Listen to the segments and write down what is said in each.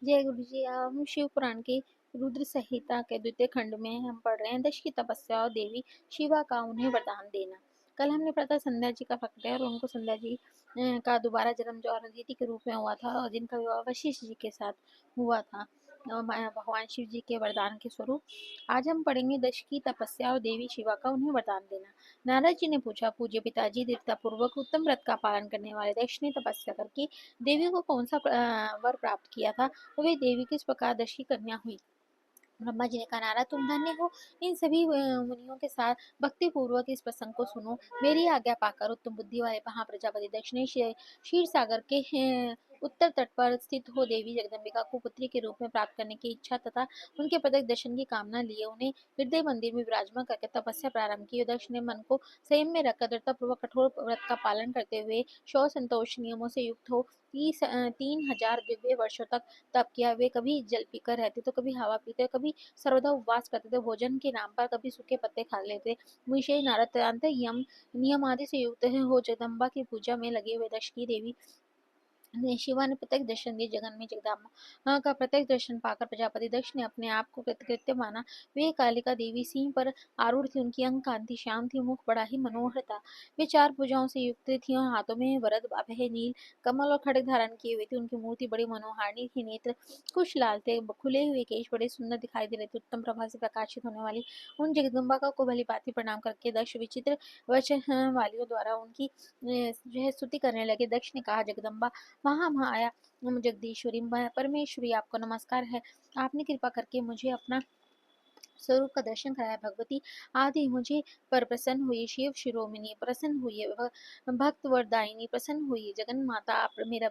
जय गुरु जी। हम शिव पुराण के रुद्र संहिता के द्वितीय खंड में हम पढ़ रहे हैं दक्ष की तपस्या और देवी शिवा का उन्हें वरदान देना। कल हमने पढ़ा था संध्या जी का प्रकटय और उनको संध्या जी का दोबारा जन्म जो अरुंधति के रूप में हुआ था और जिनका विवाह वशिष्ठ जी के साथ हुआ था भगवान शिव जी के वरदान के स्वरूप। आज हम पढ़ेंगे दक्ष की तपस्या और देवी शिवा का उन्हें वरदान देना। नारद जी ने पूछा, पूज्य पिताजी, दृढ़ता पूर्वक उत्तम व्रत का पालन करने वाले दक्ष ने तपस्या करके देवी को कौन सा वर प्राप्त किया था? तो वे देवी किस प्रकार दक्ष की कन्या हुई? ब्रह्मा जी ने कहा, नारद तुम धन्य हो। इन सभी मुनियों के साथ भक्ति पूर्वक इस प्रसंग को सुनो। मेरी आज्ञा पाकर उत्तम बुद्धि वाले महाप्रजापति दक्ष ने क्षीर सागर के उत्तर तट पर स्थित हो देवी जगदम्बिका को पुत्री के रूप में प्राप्त करने की इच्छा तथा उनके प्रत्यक्ष दर्शन की कामना लिए उन्हें हृदय मंदिर में विराजमान करके तपस्या प्रारंभ की। दक्ष ने मन को संयम में रखकर दृढ़तापूर्वक कठोर व्रत का पालन करते हुए शौच संतोष नियमों से युक्त हो 3,000 दिव्य वर्षों तक तप किया। वे कभी जल पीकर रहते तो कभी हवा पीते, कभी सर्वदा उपवास करते थे, भोजन के नाम पर कभी सूखे पत्ते खा लेते। मुझे नारद यम नियम आदि से युक्त हो जगदम्बा की पूजा में लगे हुए दक्ष की देवी शिवा ने प्रत्यक्ष दर्शन दिए। जगन में जगदम्बा का प्रत्यक्ष दर्शन पाकर प्रजापति दक्ष ने अपने आप को कृतकृत्य माना। वे कालिका देवी सिंह पर आरूढ़ थी। उनकी अंग कांति श्याम थी, मुख बड़ा ही मनोहर था। वे 4 भुजाओं से युक्त थी और हाथों में वरद अभय नील कमल और खड़ग धारण किए हुए थे। उनकी मूर्ति बड़ी मनोहारिणी थी, नेत्र कुछ लाल थे, खुले हुए केश बड़े सुंदर दिखाई दे रहे थे। उत्तम प्रभा से प्रकाशित होने वाली उन जगदम्बा को भली भांति प्रणाम करके दक्ष विचित्र वचन वालियों द्वारा उनकी जो है स्तुति करने लगे। दक्ष ने कहा, जगदम्बा महामाया जगदीश्वरी परमेश्वरी, आपको नमस्कार है। आपने कृपा करके मुझे अपना स्वरूप का दर्शन कराया। भगवती आदि मुझे पर प्रसन्न हुई। शिव शिरोमणि प्रसन्न हुई। भक्त वरदायिनी प्रसन्न हुई। जगन माता आप मेरा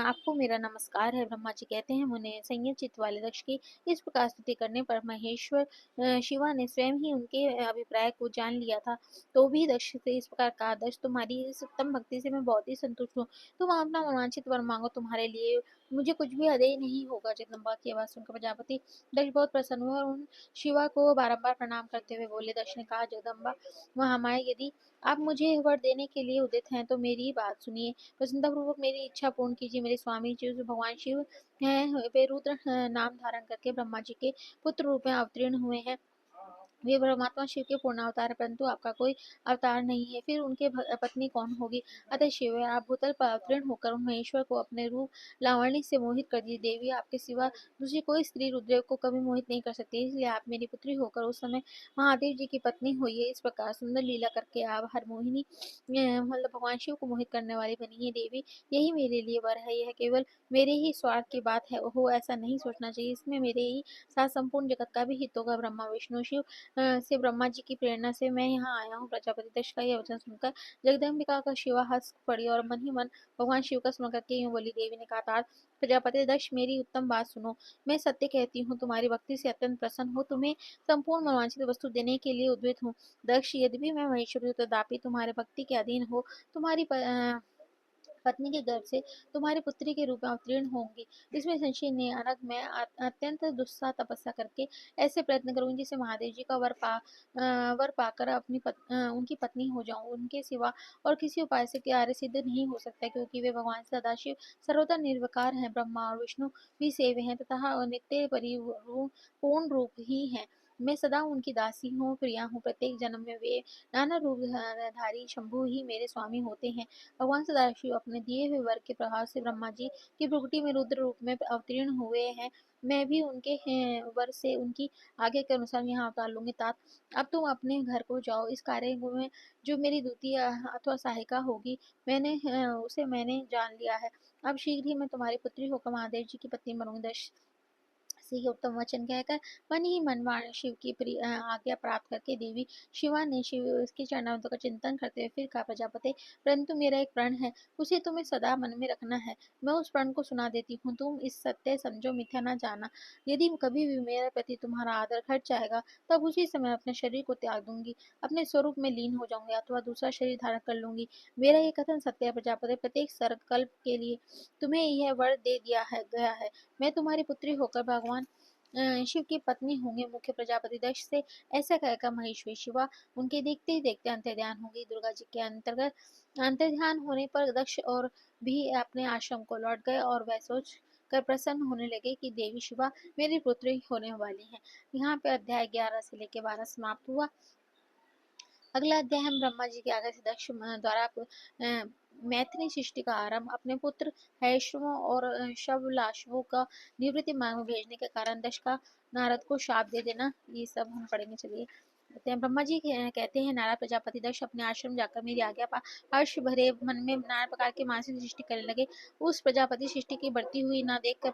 आपको मेरा नमस्कार है। ब्रह्मा जी कहते हैं, मुने संयत चित्त वाले दक्ष की इस प्रकार स्तुति करने पर महेश्वर शिवा ने स्वयं ही उनके अभिप्राय को जान लिया था। तो भी दक्ष से इस प्रकार कहा, दक्ष तुम्हारी इस उत्तम भक्ति से मैं बहुत ही संतुष्ट हूँ। तुम अपना मनोवांछित वर मांगो, तुम्हारे लिए मुझे कुछ भी अदेय नहीं होगा। जगदम्बा की आवाज सुनकर प्रजापति दक्ष बहुत प्रसन्न हुआ और उन शिवा को बारंबार प्रणाम करते हुए बोले। दक्ष ने कहा, जगदम्बा महामाया, यदि आप मुझे वर देने के लिए उदित हैं तो मेरी बात सुनिए। प्रसन्नतापूर्वक मेरी इच्छा पूर्ण कीजिए। मेरे स्वामी जी जो भगवान शिव हैं, वे रुद्र नाम धारण करके ब्रह्मा जी के पुत्र रूप में अवतीर्ण हुए हैं। वे परमात्मा शिव के पूर्ण अवतार, परंतु आपका कोई अवतार नहीं है, फिर उनके पत्नी कौन होगी? अतः शिव, आप भूतल पर अवतीर्ण होकर उन महेश्वर को अपने रूप लावण्य से मोहित कर दीजिए। देवी, आपके सिवा दूसरी कोई स्त्री रुद्र को कभी मोहित नहीं कर सकती, इसलिए आप मेरी पुत्री होकर उस समय महादेव जी की पत्नी हुई है। इस प्रकार सुंदर लीला करके आप हर मोहिनी मतलब भगवान शिव को मोहित करने वाली बनी है। देवी, यही मेरे लिए वर है। यह केवल मेरे ही स्वार्थ की बात है हो ऐसा नहीं सोचना चाहिए, इसमें मेरे ही साथ संपूर्ण जगत का भी हित होगा। ब्रह्मा विष्णु शिव से ब्रह्मा जी की प्रेरणा से मैं यहाँ आया हूँ। प्रजापति दक्ष का यह वचन सुनकर जगदम्बिका का शिवा हंस पड़ी और मन ही मन भगवान शिव का स्मरण करके यूं बोली। देवी ने कहा, तात प्रजापति दक्ष, मेरी उत्तम बात सुनो। मैं सत्य कहती हूँ, तुम्हारी भक्ति से अत्यंत प्रसन्न हो, तुम्हें संपूर्ण मनोवांछित वस्तु देने के लिए उद्यत हूँ। दक्ष, यद्यपि मैं महेश्वरी हूँ, तथापि तुम्हारे भक्ति के अधीन हो तुम्हारी पत्नी के गर्भ से तुम्हारी पुत्री के रूप में अवतीर्ण होंगी। इसमें संशय नहीं। अनग मैं अत्यंत दुस्साह तपस्या करके ऐसे प्रयत्न करूंगी जिसे महादेव जी का वर पाकर उनकी पत्नी हो जाऊं। उनके सिवा और किसी उपाय से कार्य सिद्ध नहीं हो सकता, क्योंकि वे भगवान सदाशिव सर्वदा निर्विकार हैं। ब्रह्मा और विष्णु भी सेव्य हैं तथा नित्य पूर्ण रूप ही हैं। मैं सदा उनकी दासी हूँ, प्रिया हूँ। प्रत्येक जन्म में वे नाना रूप धारी शंभु ही मेरे स्वामी होते हैं। भगवान सदाशिव अपने दिए हुए वर के प्रभाव से ब्रह्मा जी की प्रकृति में रुद्र रूप में अवतीर्ण हुए हैं। मैं भी उनके वर से उनकी आगे के अनुसार यहाँ अवतार लूंगी। तात, अब तुम अपने घर को जाओ। इस कार्य में जो मेरी द्वितीय अथवा सहायिका होगी, उसे मैंने जान लिया है। अब शीघ्र ही मैं तुम्हारी पुत्री होकर महादेव जी की पत्नी बनूंगी। दश से ये उत्तम वचन कहकर मन ही मन शिव की आज्ञा प्राप्त करके देवी शिवा ने शिव के चरणारविंदों का चिंतन करते हुए फिर कहा, प्रजापति, परंतु मेरा एक प्रण है, उसे तुम्हें सदा मन में रखना है। मैं उस प्रण को सुना देती हूँ, तुम इस सत्य समझो, मिथ्या न जाना। यदि कभी भी मेरे प्रति तुम्हारा आदर घट जाएगा, तब उसी समय अपने शरीर को त्याग दूंगी, अपने स्वरूप में लीन हो जाऊंगी अथवा दूसरा शरीर धारण कर लूंगी। मेरा ये कथन सत्य है। प्रजापति, प्रत्येक सर्वकल्प के लिए तुम्हें यह वर दे दिया है गया है। मैं तुम्हारी पुत्री होकर भगवान शिव की पत्नी होंगे। मुख्य प्रजापति दक्ष से ऐसा कहकर महेश्वरी शिवा उनके देखते ही देखते अंतर्ध्यान होंगी। दुर्गा जी के अंतर्गत अंतर्ध्यान होने पर दक्ष और भी अपने आश्रम को लौट गए और वह सोच कर प्रसन्न होने लगे कि देवी शिवा मेरी पुत्री होने वाली है। यहाँ पे अध्याय 11 से लेके 12 समाप्त हुआ। अगला अध्याय हम ब्रह्मा जी के आगे से दक्ष द्वारा मैथिली सृष्टि का आरंभ, अपने पुत्र हैष्णवों और शवलाशवों का निवृत्ति मार्ग में भेजने के कारण दक्ष का नारद को शाप दे देना, ये सब हम पढ़ेंगे। चलिए कहते हैं ब्रह्मा जी कहते हैं, नारद प्रजापति दक्ष अपने आश्रम जाकर मेरी आज्ञा पा हर्ष भरे मन में नाना प्रकार के मानसिक सृष्टि करने लगे। उस प्रजापति सृष्टि की बढ़ती हुई ना देखकर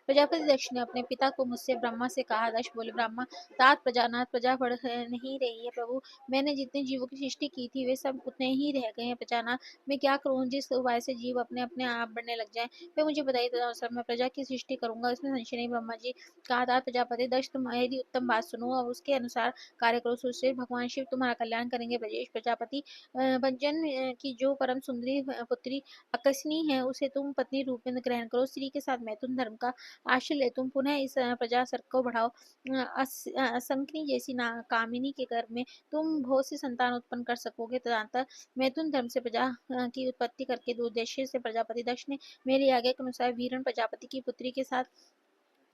प्रजापति दक्ष ने अपने पिता को मुझसे ब्रह्मा से कहा। दक्ष बोले, ब्रह्मा तात प्रजानाथ, प्रजा बढ़ नहीं रही है प्रभु। मैंने जितने जीवों की सृष्टि की थी वे सब उतने ही रह गए हैं प्रजानाथ। मैं क्या करूं जिस उपाय से जीव अपने अपने आप बढ़ने लग जाए, वे मुझे बताइए, तदनुसार मैं प्रजा की सृष्टि करूंगा। इसमें संशय नहीं। ब्रह्मा जी कहा था, प्रजापति दक्ष तुम्हारी उत्तम बात सुनो और उसके अनुसार कार्य करो। सुश्री भगवान शिव तुम्हारा कल्याण करेंगे। ब्रजेश प्रजापति भंजन की जो परम सुंदरी पुत्री अकसनी है उसे तुम पत्नी रूप में ग्रहण करो। स्त्री के साथ मैथुन धर्म का आश्रय ले तुम पुनः इस प्रजा सर्ग को बढ़ाओ। असंख्नी जैसी कामिनी के गर्भ में तुम बहुत सी संतान उत्पन्न कर सकोगे। तदनंतर मैथुन धर्म से प्रजा की उत्पत्ति करके दो उद्देश्य से प्रजापति दक्ष ने मेरी आज्ञा के अनुसार वीरण प्रजापति की पुत्री के साथ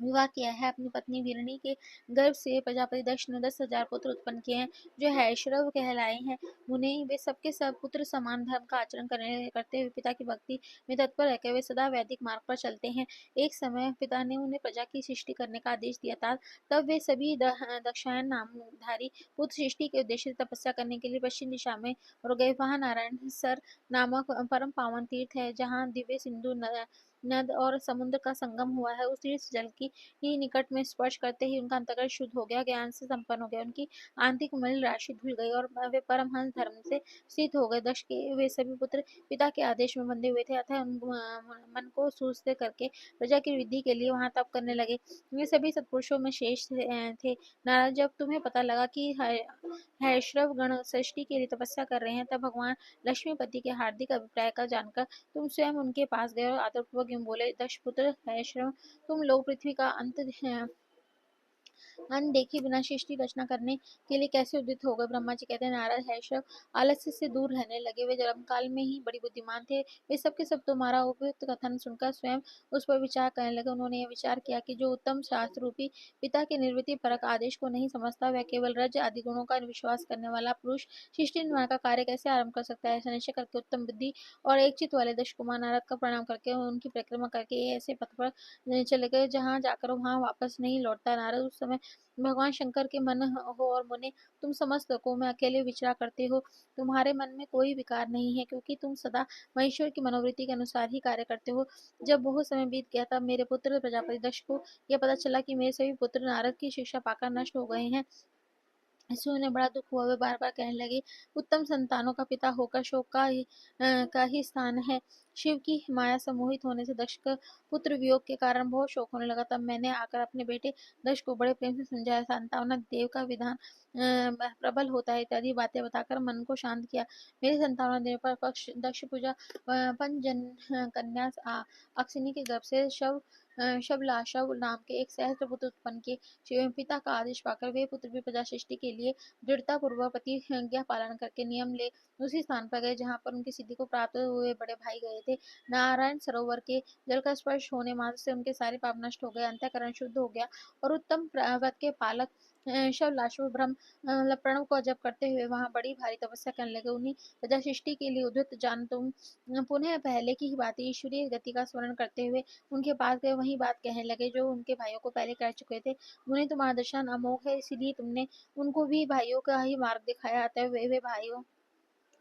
विवाह किया है। अपनी पत्नी वीरणी के गर्भ से प्रजापति दक्ष ने 10,000 पुत्र उत्पन्न किए हैं, जो हैश्रव कहलाए हैं। मुने वे सबके सब पुत्र समान धर्म का आचरण करते हुए पिता की भक्ति में तत्पर रहकर वे सदा वैदिक मार्ग पर चलते हैं। एक समय पिता ने उन्हें प्रजा की सृष्टि करने का आदेश दिया था। तब वे सभी दक्षायन नामधारी पुत्र सृष्टि के उद्देश्य से तपस्या करने के लिए पश्चिम दिशा में और गए। वहां नारायण सर नामक परम पावन तीर्थ है, जहाँ दिव्य सिंधु नद और समुद्र का संगम हुआ है। उस तीर्थ जल की ही निकट में स्पर्श करते ही उनका अंतःकरण शुद्ध हो गया, ज्ञान से संपन्न हो गया, उनकी आंतरिक मलिन राशि धुल गई और वे परमहंस धर्म से स्थित हो गए। दक्ष के वे सभी पुत्र पिता के आदेश में बंधे हुए थे, अतः मन को सूझते करके प्रजा की वृद्धि के लिए वहां तप करने लगे। वे सभी सत्पुरुषों में शेष थे। नारद, जब तुम्हें पता लगा कि हैश्रव गण सृष्टि के लिए तपस्या कर रहे हैं, तब भगवान लक्ष्मीपति के हार्दिक अभिप्राय का जानकर तुम स्वयं उनके पास गए और आदरपूर्वक यूं बोले, दक्ष पुत्र हैश्रव, तुम लोग पृथ्वी का अंत अनदेखी बिना सृष्टि रचना करने के लिए कैसे उदित हो गए। ब्रह्मा जी कहते हैं, नारद हैश्रव आलस्य से दूर रहने लगे। वे जन्म काल में ही बड़ी बुद्धिमान थे। वे सबके सब तुम्हारा उपयुक्त कथन सुनकर स्वयं उस पर विचार करने लगे। उन्होंने यह विचार किया कि जो उत्तम शास्त्र रूपी पिता के निर्वृत्ति परक आदेश को नहीं समझता, वह केवल रज आदि गुणों का विश्वास करने वाला पुरुष सृष्टि निर्माण का कार्य कैसे आरंभ कर सकता है। ऐसा निश्चय करके उत्तम बुद्धि और एक चित्त वाले दक्ष कुमार नारद का प्रणाम करके उनकी परिक्रमा करके ऐसे पथ पर चले गए जहाँ जाकर वहां वापस नहीं लौटता। नारद उस समय भगवान शंकर के मन हो और मुने, तुम समस्त लोकों में अकेले विचरा करते हो। तुम्हारे मन में कोई विकार नहीं है, क्योंकि तुम सदा महेश्वर की मनोवृत्ति के अनुसार ही कार्य करते हो। जब बहुत समय बीत गया तब मेरे पुत्र प्रजापति दक्ष को यह पता चला कि मेरे सभी पुत्र नारद की शिक्षा पाकर नष्ट हो गए हैं। इससे उन्हें बड़ा दुख हुआ। वे बार बार कहने लगे, उत्तम संतानों का पिता होकर शोक का ही स्थान है। शिव की माया से मोहित होने से दक्ष का पुत्र वियोग के कारण बहुत शोक होने लगा। तब मैंने आकर अपने बेटे दक्ष को बड़े प्रेम से समझाया। संतावना देव का विधान प्रबल होता है इत्यादि बातें बताकर मन को शांत किया। मेरी संतावना देने पर पक्ष दक्ष पूजा पंचजन कन्या अक्षिनी के गर्भ से शबलाशव नाम के एक सहस्त्र पुत्र उत्पन्न किए। पिता का आदेश पाकर वे पुत्र भी प्रजा सृष्टि के लिए दृढ़ता पूर्वक प्रतिज्ञा पालन करके नियम ले उसी स्थान पर गए जहाँ पर उनकी सिद्धि को प्राप्त हुए बड़े भाई गए थे। नारायण सरोवर के जल का स्पर्श होने मात्र से उनके सारे पाप नष्ट हो गए, अंतःकरण शुद्ध हो गया और उत्तम व्रत के पालक शवलाशव ब्रह्म प्रणव को जप करते हुए वहां बड़ी भारी तपस्या करने लगे। उन्हीं प्रजा सृष्टि के लिए उद्युक्त जान तुम पुनः पहले की ही बात ईश्वरीय गति का स्मरण करते हुए उनके पास गए, वही बात कहने लगे जो उनके भाइयों को पहले कह चुके थे। उन्हें तुम्हारा दर्शन अमोघ है, इसीलिए तुमने उनको भी भाइयों का ही मार्ग दिखाया। अतः वे भाइयों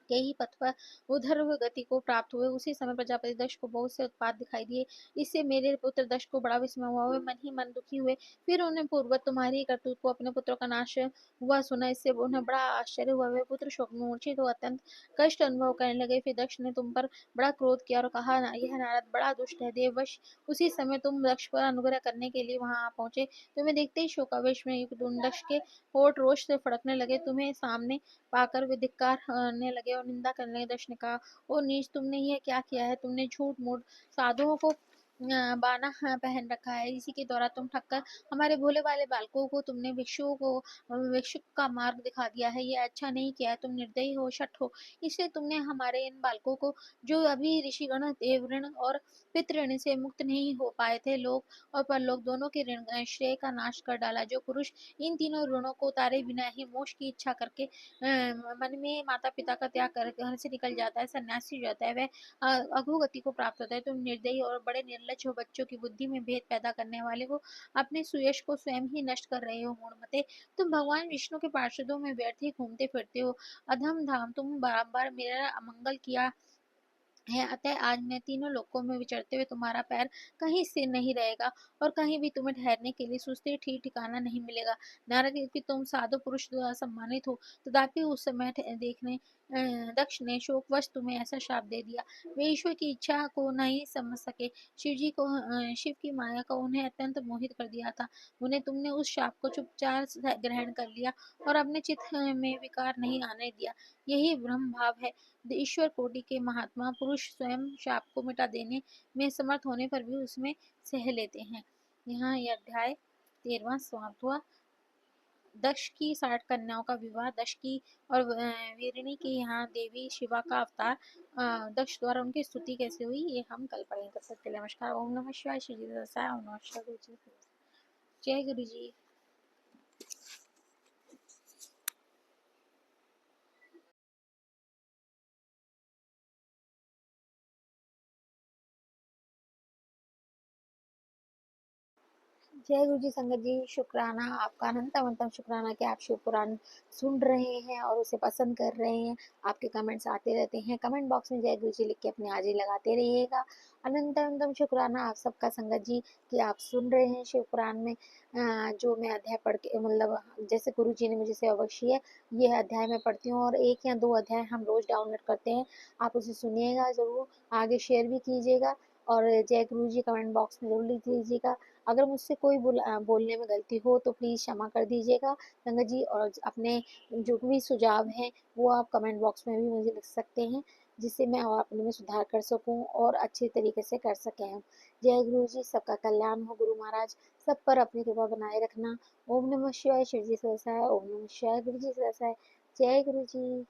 के ही पथ पर उधर गति को प्राप्त हुए। उसी समय प्रजापति दक्ष को बहुत से उत्पात दिखाई दिए। इससे मेरे पुत्र दक्ष को बड़ा विस्मय हुआ। वे मन ही मन दुखी हुए। फिर उन्हें पूर्वत तुम्हारी करतूत को अपने पुत्रों का नाश हुआ सुना। इससे उन्हें बड़ा आश्चर्य हुआ। वे पुत्र शोक में मूर्छित हो अत्यंत कष्ट अनुभव करने लगे। फिर दक्ष ने तुम पर बड़ा क्रोध किया और कहा, यह नारद बड़ा दुष्ट है, देववश उसी समय तुम दक्ष पर अनुग्रह करने के लिए वहां आ पहुंचे। तुम्हें देखते ही शोकावेश में युक्त उन दक्ष के होठ रोष से फड़कने लगे। तुम्हें सामने पाकर वे धिक्कार करने लगे और निंदा करने लगे। दक्ष ने कहा, ओ नीच, तुमने यह क्या किया है? तुमने झूठ मूठ साधुओं को बाना पहन रखा है, इसी के द्वारा तुम ठगकर हमारे भोले भाले बालकों को तुमने भिक्षुक का मार्ग दिखा दिया है। ये अच्छा नहीं किया है, तुम निर्दयी हो, शठ हो। इसलिए तुमने हमारे इन बालकों को, जो अभी ऋषिगण देवऋण और पितृऋण से मुक्त नहीं हो पाए थे, लोक और परलोक दोनों के ऋण श्रेय का नाश कर डाला। जो पुरुष इन तीनों ऋणों को उतारे बिना ही मोक्ष की इच्छा करके मन में माता पिता का त्याग कर घर से निकल जाता है, सन्यासी हो जाता है, वह अधोगति को प्राप्त होता है। तुम निर्दयी और बड़े निर्लज हो, बच्चों की बुद्धि में भेद पैदा करने वाले हो, अपने सुयश को स्वयं ही नष्ट कर रहे हो मूढ़मते। तुम भगवान विष्णु के पार्षदों में व्यर्थ ही घूमते फिरते हो, अधम धाम, तुम बारंबार मेरा अमंगल किया है, अतः आज मैं तीनों लोकों में विचरते हुए तुम्हारा पैर कहीं स्थिर नहीं रहेगा, और कहीं भी तुम्हें ठहरने के लिए सुस्थिर ठीक ठिकाना नहीं मिलेगा। नारद, कि तुम साधु पुरुष द्वारा सम्मानित हो, तथापि उस समय देखने दक्ष ने शोकवश तुम्हें ऐसा श्राप दे दिया। वे ईश्वर की इच्छा को नहीं समझ सके। शिव की माया का उन्हें अत्यंत मोहित कर दिया था। उन्हें तुमने उस श्राप को चुपचाप से ग्रहण कर लिया और अपने चित्त में विकार नहीं आने दिया। यही ब्रह्म भाव है। ईश्वर कोटि के महात्मा पुरुष स्वयं शाप को मिटा देने में समर्थ होने पर भी उसमें सह लेते हैं। यहाँ यह अध्याय 13वां समाप्त हुआ। दक्ष की 60 कन्याओं का विवाह, दक्ष की और वीरिणी की यहाँ देवी शिवा का अवतार, दक्ष द्वारा उनकी स्तुति कैसे हुई, ये हम कल पढ़ेंगे। तब तक के लिए नमस्कार। ओम नमः शिवाय। श्री जी ओम नमः शिवाय। गुरु जी जय गुरु जी। जय गुरु जी। संगत जी, शुक्राना आपका, अनंतम शुक्राना कि आप शिव पुराण सुन रहे हैं और उसे पसंद कर रहे हैं। आपके कमेंट्स आते रहते हैं, कमेंट बॉक्स में जय गुरु जी लिख के अपनी हाजिरी लगाते रहिएगा। अनंतम शुक्राना आप सबका संगत जी कि आप सुन रहे हैं शिव पुराण में जो मैं अध्याय पढ़ के, मतलब जैसे गुरु जी ने मुझे सेवा बख्शी है, ये अध्याय मैं पढ़ती हूँ और 1 या 2 अध्याय हम रोज डाउनलोड करते हैं। आप उसे सुनिएगा जरूर, आगे शेयर भी कीजिएगा और जय गुरु जी कमेंट बॉक्स में जरूर लिख दीजिएगा। अगर मुझसे कोई बोलने में गलती हो तो प्लीज़ क्षमा कर दीजिएगा संगत जी, और अपने जो भी सुझाव हैं वो आप कमेंट बॉक्स में भी मुझे लिख सकते हैं, जिससे मैं और अपने में सुधार कर सकूं और अच्छे तरीके से कर सकें हम। जय गुरु जी, सबका कल्याण हो गुरु महाराज, सब पर अपनी कृपा बनाए रखना। ओम नमः शिवाय। शिव जी सहसा है। ओम नमः शिवाय। गुरु जी सहसा है। जय गुरु जी।